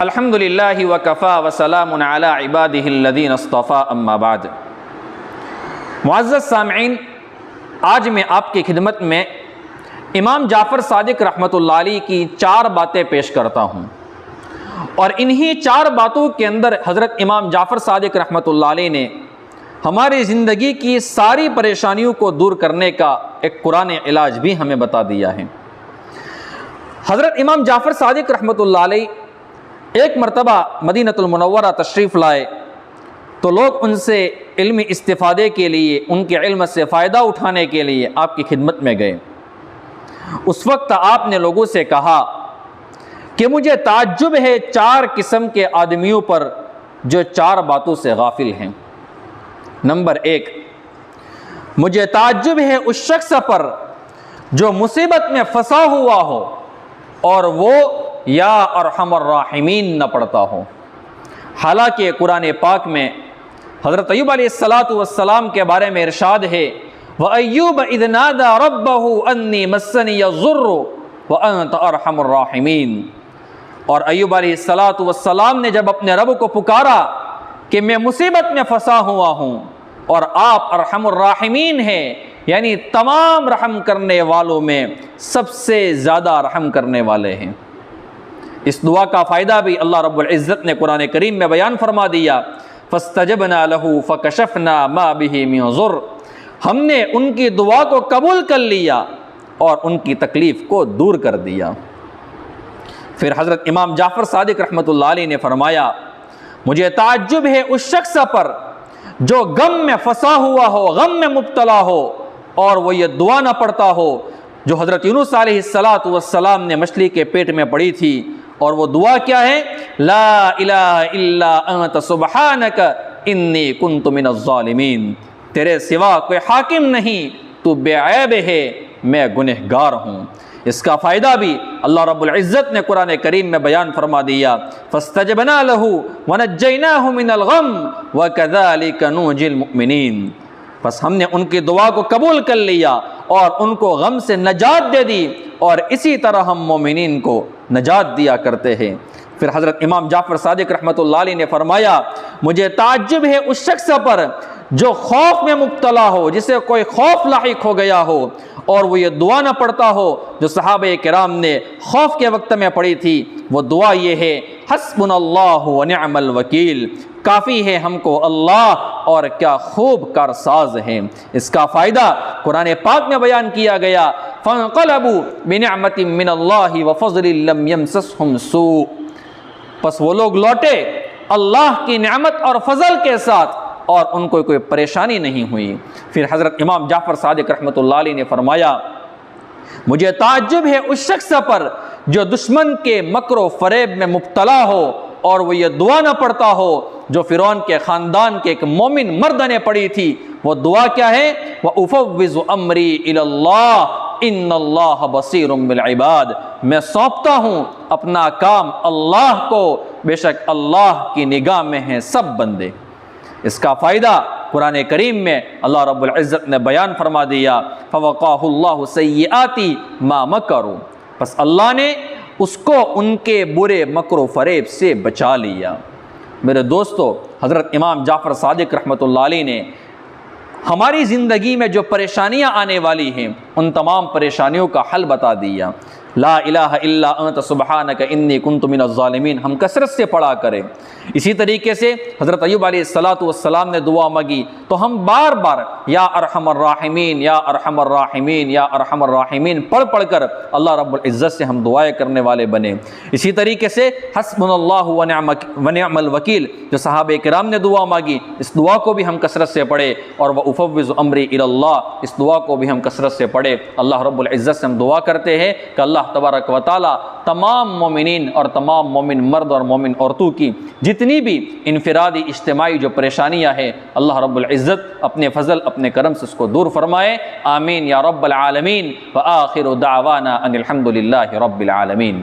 الحمدللہ وکفا وسلام علی عبادہ الذین اصطفیٰ اما بعد۔ معزز سامعین، آج میں آپ کی خدمت میں امام جعفر صادق رحمۃ اللہ علیہ کی 4 باتیں پیش کرتا ہوں، اور انہی 4 باتوں کے اندر حضرت امام جعفر صادق رحمۃ اللہ علیہ نے ہماری زندگی کی ساری پریشانیوں کو دور کرنے کا ایک قرآن علاج بھی ہمیں بتا دیا ہے۔ حضرت امام جعفر صادق رحمۃ اللہ علیہ ایک مرتبہ مدینہ المنورہ تشریف لائے تو لوگ ان سے علمی استفادے کے لیے، ان کے علم سے فائدہ اٹھانے کے لیے آپ کی خدمت میں گئے۔ اس وقت آپ نے لوگوں سے کہا کہ مجھے تعجب ہے 4 قسم کے آدمیوں پر جو 4 باتوں سے غافل ہیں۔ نمبر 1، مجھے تعجب ہے اس شخص پر جو مصیبت میں پھنسا ہوا ہو اور وہ یا ارحم الراحمین نہ پڑھتا ہو۔ حالانکہ قرآن پاک میں حضرت ایوب علیہ السلام کے بارے میں ارشاد ہے وَأَيُّوبَ إِذْ نَادَى رَبَّهُ أَنِّي مَسَّنِيَ الضُّرُّ وَأَنْتَ أَرْحَمُ الراحمین۔ اور ایوب علیہ السلام نے جب اپنے رب کو پکارا کہ میں مصیبت میں پھنسا ہوا ہوں اور آپ ارحم الراحمین ہیں، یعنی تمام رحم کرنے والوں میں سب سے زیادہ رحم کرنے والے ہیں۔ اس دعا کا فائدہ بھی اللہ رب العزت نے قرآن کریم میں بیان فرما دیا فَاسْتَجَبْنَا لَهُ فَكَشَفْنَا مَا بِهِ مِنْ ضُرٍّ۔ ہم نے ان کی دعا کو قبول کر لیا اور ان کی تکلیف کو دور کر دیا۔ پھر حضرت امام جعفر صادق رحمۃ اللہ علیہ نے فرمایا مجھے تعجب ہے اس شخص پر جو غم میں پھنسا ہوا ہو، غم میں مبتلا ہو اور وہ یہ دعا نہ پڑھتا ہو جو حضرت یونس علیہ السلام نے مچھلی کے پیٹ میں پڑھی تھی، اور وہ دعا کیا ہے؟ لا الہ الا انت سبحانک انی کنت من الظالمین۔ تیرے سوا کوئی حاکم نہیں، تو بے عیب ہے، میں گنہگار ہوں۔ اس کا فائدہ بھی اللہ رب العزت نے قرآن کریم میں بیان فرما دیا فاستجبنا له ونجیناہ من الغم وکذالک ننجی المؤمنین۔ بس ہم نے ان کی دعا کو قبول کر لیا اور ان کو غم سے نجات دے دی، اور اسی طرح ہم مومنین کو نجات دیا کرتے ہیں۔ پھر حضرت امام جعفر صادق رحمۃ اللہ علیہ نے فرمایا مجھے تعجب ہے اس شخص پر جو خوف میں مبتلا ہو، جسے کوئی خوف لاحق ہو گیا ہو اور وہ یہ دعا نہ پڑھتا ہو جو صحابہ کرام نے خوف کے وقت میں پڑھی تھی۔ وہ دعا یہ ہے حسبنا اللہ ونعم الوکیل، کافی ہے ہم کو اللہ اور کیا خوب کارساز ہیں۔ اس کا فائدہ قرآن پاک میں بیان کیا گیا فانقلبوا بنعمت من اللہ وفضل لم یمسسہم سوء۔ پس وہ لوگ لوٹے اللہ کی نعمت اور فضل کے ساتھ اور ان کو کوئی پریشانی نہیں ہوئی۔ پھر حضرت امام جعفر صادق رحمۃ اللہ علیہ نے فرمایا مجھے تعجب ہے اس شخص پر جو دشمن کے مکر و فریب میں مبتلا ہو اور وہ یہ دعا نہ پڑھتا ہو جو فرعون کے خاندان کے ایک مومن مرد نے پڑھی تھی۔ وہ دعا کیا ہے؟ وَأُفَوِّضُ أَمْرِي إِلَى اللَّهِ إِنَّ اللَّهَ بَصِيرٌ بِالْعِبَادِ۔ میں سونپتا ہوں اپنا کام اللہ کو، بے شک اللہ کی نگاہ میں ہیں سب بندے۔ اس کا فائدہ قرآن کریم میں اللہ رب العزت نے بیان فرما دیا فَوَقَاهُ اللَّهُ سَيِّئَاتِ مَا مَكَرُوا۔ پس اللہ نے اس کو ان کے برے مکر و فریب سے بچا لیا۔ میرے دوستو، حضرت امام جعفر صادق رحمۃ اللہ علیہ نے ہماری زندگی میں جو پریشانیاں آنے والی ہیں ان تمام پریشانیوں کا حل بتا دیا۔ لا الہ الا انت سبحانک انی کنت من الظالمین ہم کثرت سے پڑھا کریں۔ اسی طریقے سے حضرت ایوب علیہ السلام نے دعا مانگی تو ہم بار بار یا ارحم الراحمین یا ارحم الراحمین یا ارحم الراحمین پڑھ پڑھ کر اللہ رب العزت سے ہم دعائیں کرنے والے بنے۔ اسی طریقے سے حسبنا اللہ ونعم الوکیل جو صحابہ کرام نے دعا مانگی، اس دعا کو بھی ہم کثرت سے پڑھے، اور وَأُفَوِّضُ أَمْرِي إِلَى اللَّهِ اس دعا کو بھی ہم کثرت سے پڑھے۔ اللہ رب العزت سے ہم دعا کرتے ہیں کہ اللہ تبارک و تعالی تمام مومنین اور تمام مومن مرد اور مومن عورتوں کی جتنی بھی انفرادی اجتماعی جو پریشانیاں ہیں اللہ رب العزت اپنے فضل اپنے کرم سے اس کو دور فرمائے۔ آمین یا رب العالمین۔ وآخر دعوانا ان الحمد للہ رب العالمین۔